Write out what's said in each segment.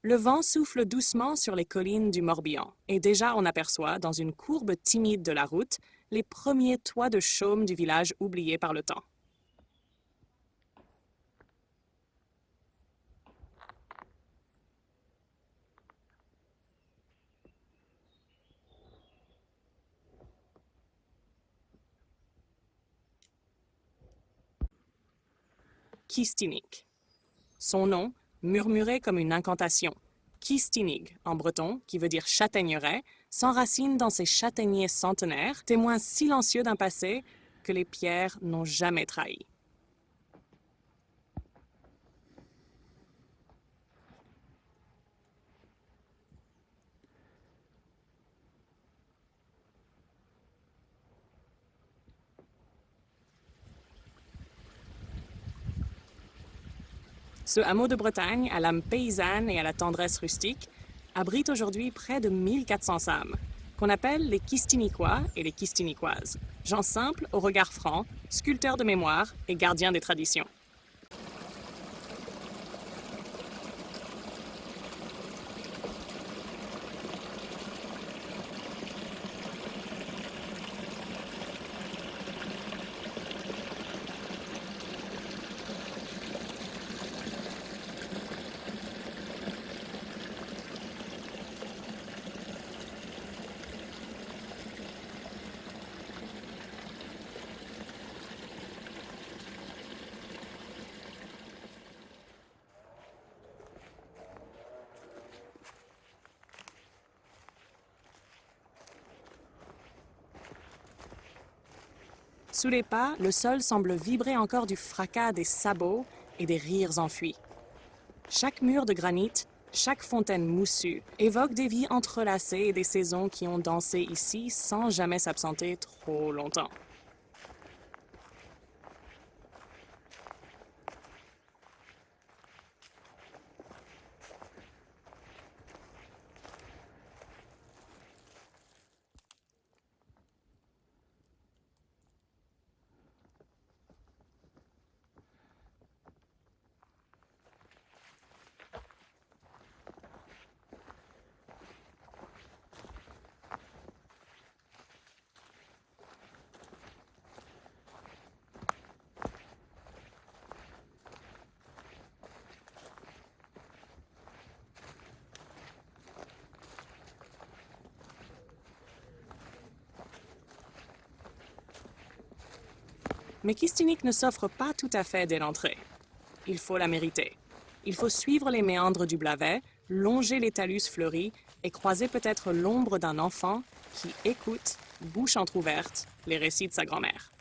Le vent souffle doucement sur les collines du Morbihan, et déjà on aperçoit, dans une courbe timide de la route, les premiers toits de chaume du village oublié par le temps. Kistinik. Son nom, murmuré comme une incantation. Kistinig, en breton, qui veut dire châtaigneraie, s'enracine dans ces châtaigniers centenaires, témoins silencieux d'un passé que les pierres n'ont jamais trahi. Ce hameau de Bretagne, à l'âme paysanne et à la tendresse rustique, abrite aujourd'hui près de 1400 âmes, qu'on appelle les Kistiniquois et les Kistiniquoises, gens simples au regard franc, sculpteurs de mémoire et gardiens des traditions. Sous les pas, le sol semble vibrer encore du fracas des sabots et des rires enfuis. Chaque mur de granit, chaque fontaine moussue évoque des vies entrelacées et des saisons qui ont dansé ici sans jamais s'absenter trop longtemps. Mais Kistinik ne s'offre pas tout à fait dès l'entrée. Il faut la mériter. Il faut suivre les méandres du Blavet, longer les talus fleuris et croiser peut-être l'ombre d'un enfant qui écoute, bouche entr'ouverte, les récits de sa grand-mère.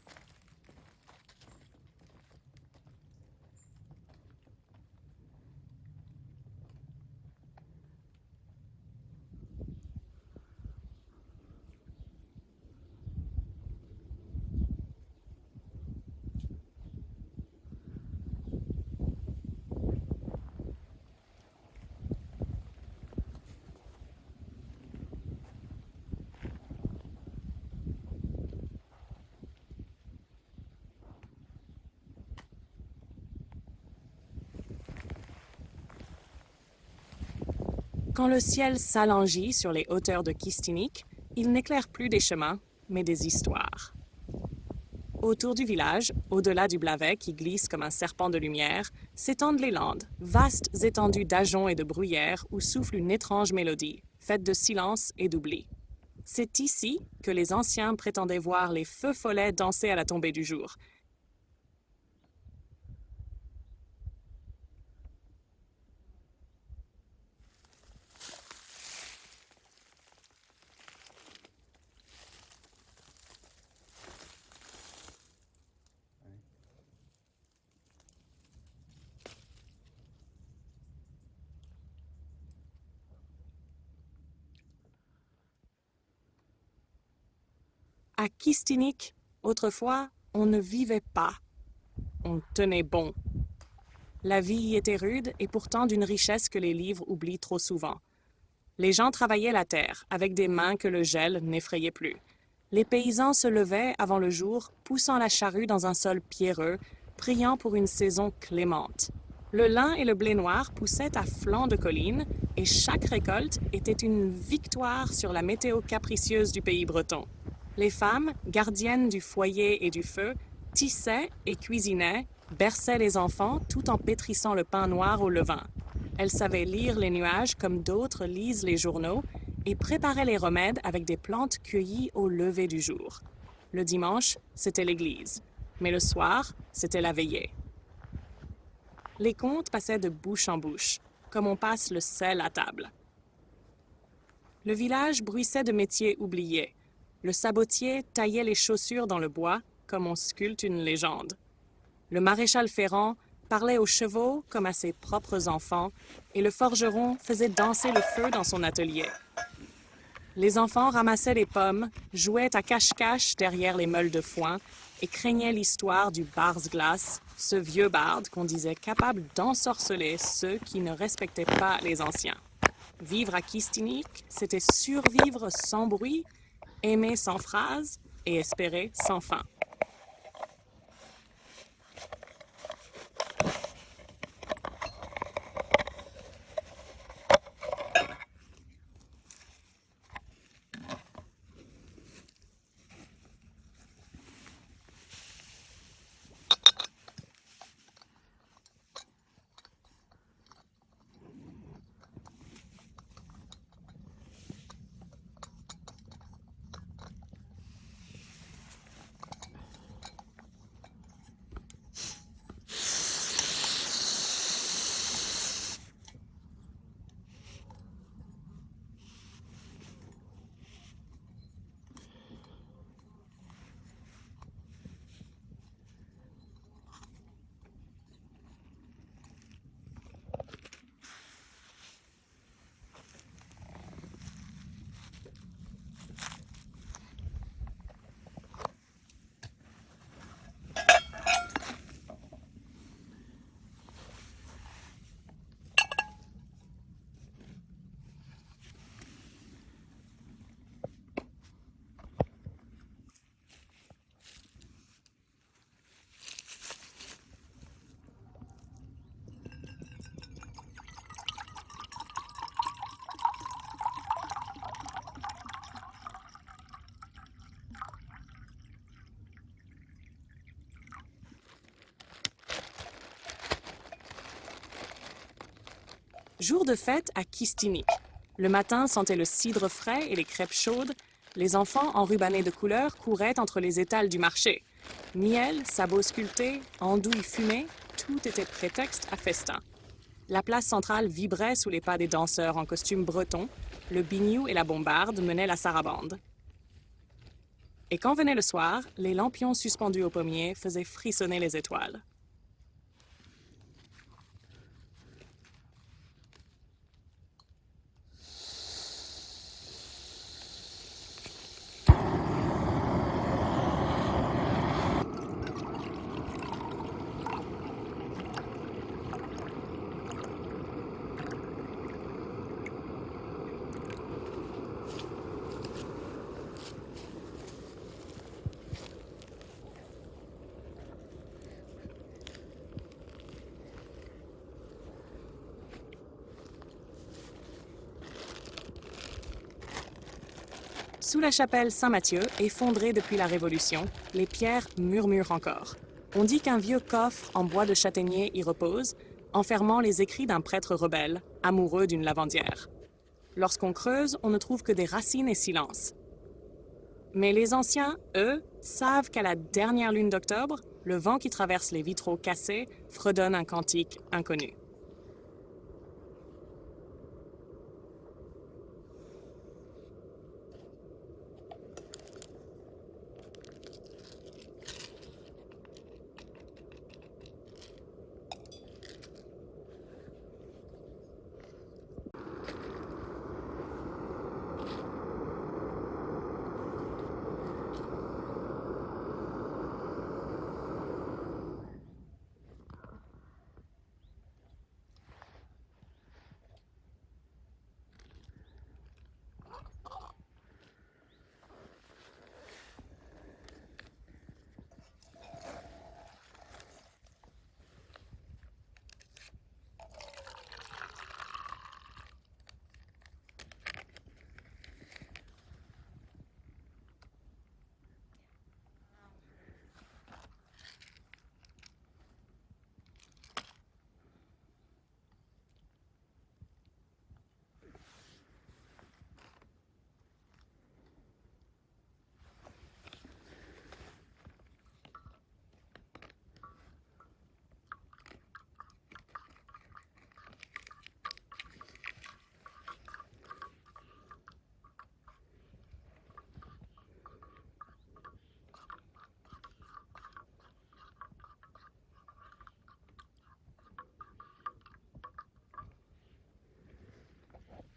Quand le ciel s'alanguit sur les hauteurs de Kistinik, il n'éclaire plus des chemins, mais des histoires. Autour du village, au-delà du Blavet qui glisse comme un serpent de lumière, s'étendent les landes, vastes étendues d'ajoncs et de bruyères où souffle une étrange mélodie, faite de silence et d'oubli. C'est ici que les anciens prétendaient voir les feux follets danser à la tombée du jour. À Kistinik, autrefois, on ne vivait pas, on tenait bon. La vie y était rude et pourtant d'une richesse que les livres oublient trop souvent. Les gens travaillaient la terre avec des mains que le gel n'effrayait plus. Les paysans se levaient avant le jour, poussant la charrue dans un sol pierreux, priant pour une saison clémente. Le lin et le blé noir poussaient à flanc de colline et chaque récolte était une victoire sur la météo capricieuse du pays breton. Les femmes, gardiennes du foyer et du feu, tissaient et cuisinaient, berçaient les enfants tout en pétrissant le pain noir au levain. Elles savaient lire les nuages comme d'autres lisent les journaux et préparaient les remèdes avec des plantes cueillies au lever du jour. Le dimanche, c'était l'église, mais le soir, c'était la veillée. Les contes passaient de bouche en bouche, comme on passe le sel à table. Le village bruissait de métiers oubliés. Le sabotier taillait les chaussures dans le bois, comme on sculpte une légende. Le maréchal Ferrand parlait aux chevaux comme à ses propres enfants, et le forgeron faisait danser le feu dans son atelier. Les enfants ramassaient les pommes, jouaient à cache-cache derrière les meules de foin et craignaient l'histoire du Bars-Glace, ce vieux barde qu'on disait capable d'ensorceler ceux qui ne respectaient pas les anciens. Vivre à Kistiniq, c'était survivre sans bruit, aimer sans phrase et espérer sans fin. Jour de fête à Kistiniq. Le matin sentait le cidre frais et les crêpes chaudes. Les enfants enrubannés de couleurs couraient entre les étals du marché. Miel, sabots sculptés, andouilles fumées, tout était prétexte à festin. La place centrale vibrait sous les pas des danseurs en costume breton. Le biniou et la bombarde menaient la sarabande. Et quand venait le soir, les lampions suspendus au pommier faisaient frissonner les étoiles. Sous la chapelle Saint-Mathieu, effondrée depuis la Révolution, les pierres murmurent encore. On dit qu'un vieux coffre en bois de châtaignier y repose, enfermant les écrits d'un prêtre rebelle, amoureux d'une lavandière. Lorsqu'on creuse, on ne trouve que des racines et silence. Mais les anciens, eux, savent qu'à la dernière lune d'octobre, le vent qui traverse les vitraux cassés fredonne un cantique inconnu.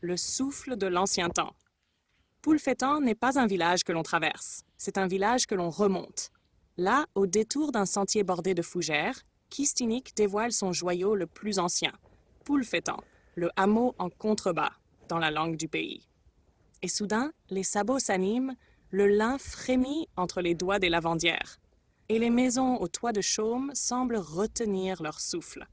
le souffle de l'ancien temps. Poulfétan n'est pas un village que l'on traverse, c'est un village que l'on remonte. Là, au détour d'un sentier bordé de fougères, Kistinik dévoile son joyau le plus ancien, Poulfétan, le hameau en contrebas, dans la langue du pays. Et soudain, les sabots s'animent, le lin frémit entre les doigts des lavandières, et les maisons aux toits de chaume semblent retenir leur souffle.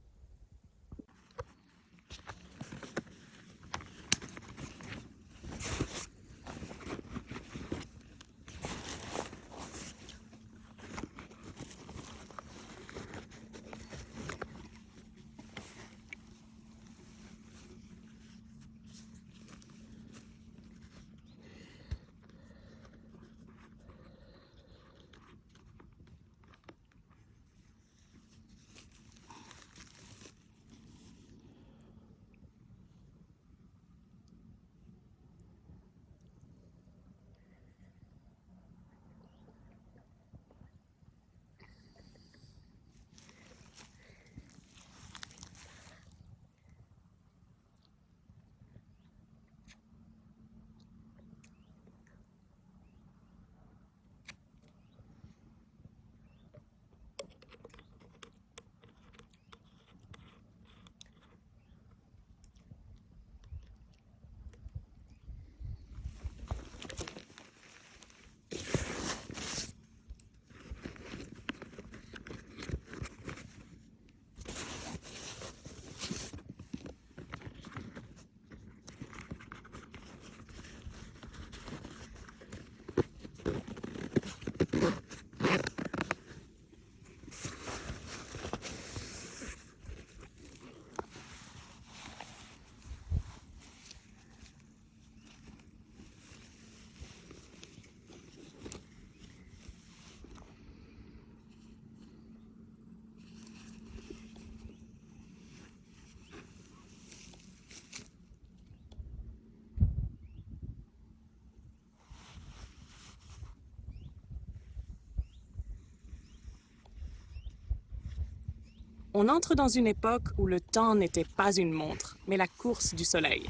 On entre dans une époque où le temps n'était pas une montre, mais la course du soleil.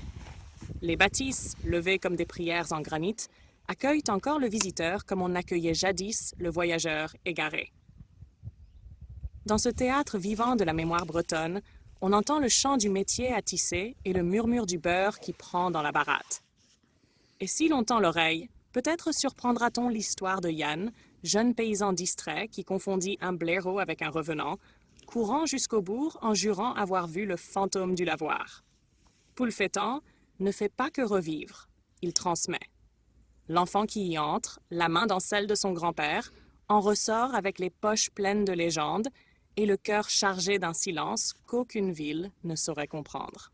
Les bâtisses, levées comme des prières en granit, accueillent encore le visiteur comme on accueillait jadis le voyageur égaré. Dans ce théâtre vivant de la mémoire bretonne, on entend le chant du métier à tisser et le murmure du beurre qui prend dans la baratte. Et si l'on tend l'oreille, peut-être surprendra-t-on l'histoire de Yann, jeune paysan distrait qui confondit un blaireau avec un revenant, courant jusqu'au bourg en jurant avoir vu le fantôme du lavoir. Poulfétan ne fait pas que revivre, il transmet. L'enfant qui y entre, la main dans celle de son grand-père, en ressort avec les poches pleines de légendes et le cœur chargé d'un silence qu'aucune ville ne saurait comprendre.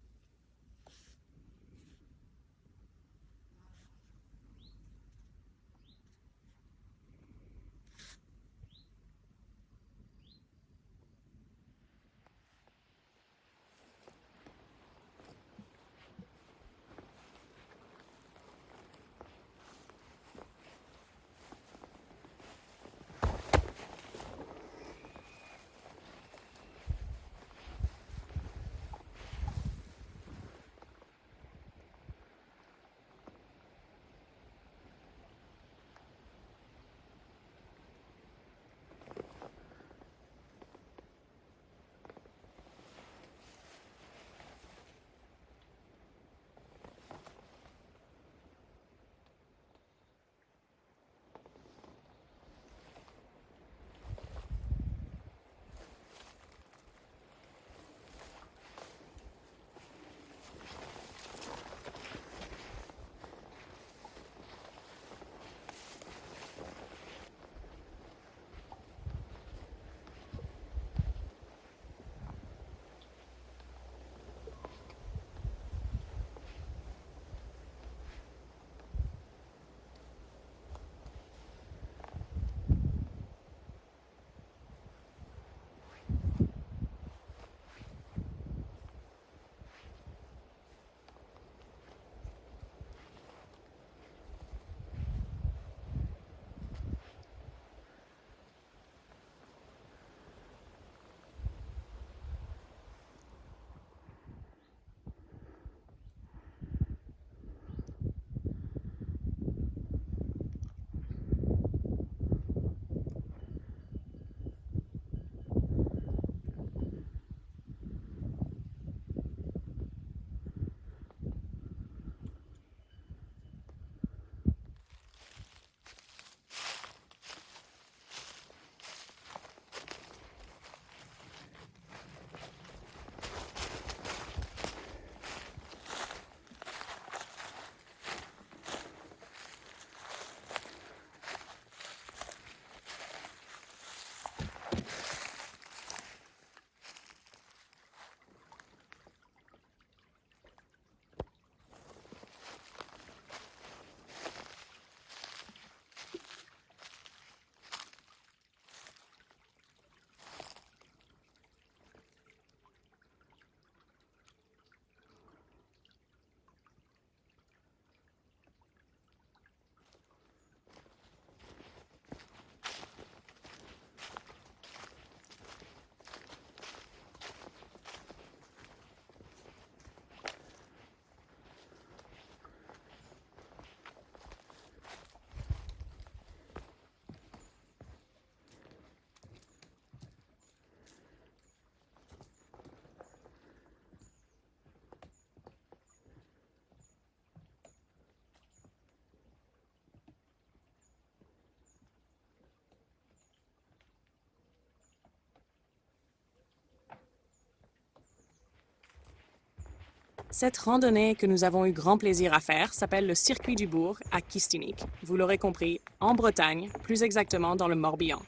Cette randonnée que nous avons eu grand plaisir à faire s'appelle le Circuit du Bourg à Kistinic. Vous l'aurez compris, en Bretagne, plus exactement dans le Morbihan.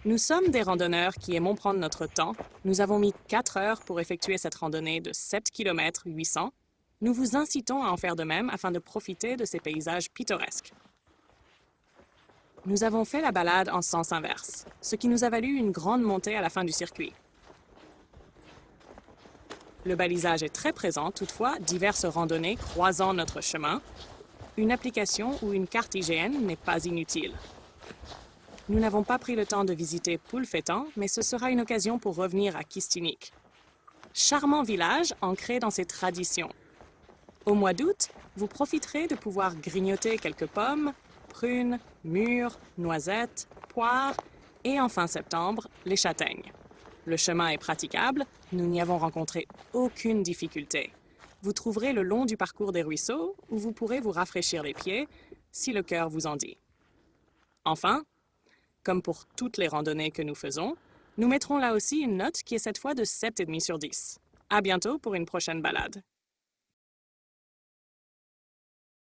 Nous sommes des randonneurs qui aimons prendre notre temps. Nous avons mis 4 heures pour effectuer cette randonnée de 7 km 800. Nous vous incitons à en faire de même afin de profiter de ces paysages pittoresques. Nous avons fait la balade en sens inverse, ce qui nous a valu une grande montée à la fin du circuit. Le balisage est très présent, toutefois, diverses randonnées croisant notre chemin. Une application ou une carte IGN n'est pas inutile. Nous n'avons pas pris le temps de visiter Poulfétan, mais ce sera une occasion pour revenir à Kistinic. Charmant village ancré dans ses traditions. Au mois d'août, vous profiterez de pouvoir grignoter quelques pommes, prunes, mûres, noisettes, poires et en fin septembre, les châtaignes. Le chemin est praticable, nous n'y avons rencontré aucune difficulté. Vous trouverez le long du parcours des ruisseaux où vous pourrez vous rafraîchir les pieds si le cœur vous en dit. Enfin, comme pour toutes les randonnées que nous faisons, nous mettrons là aussi une note qui est cette fois de 7,5 sur 10. À bientôt pour une prochaine balade.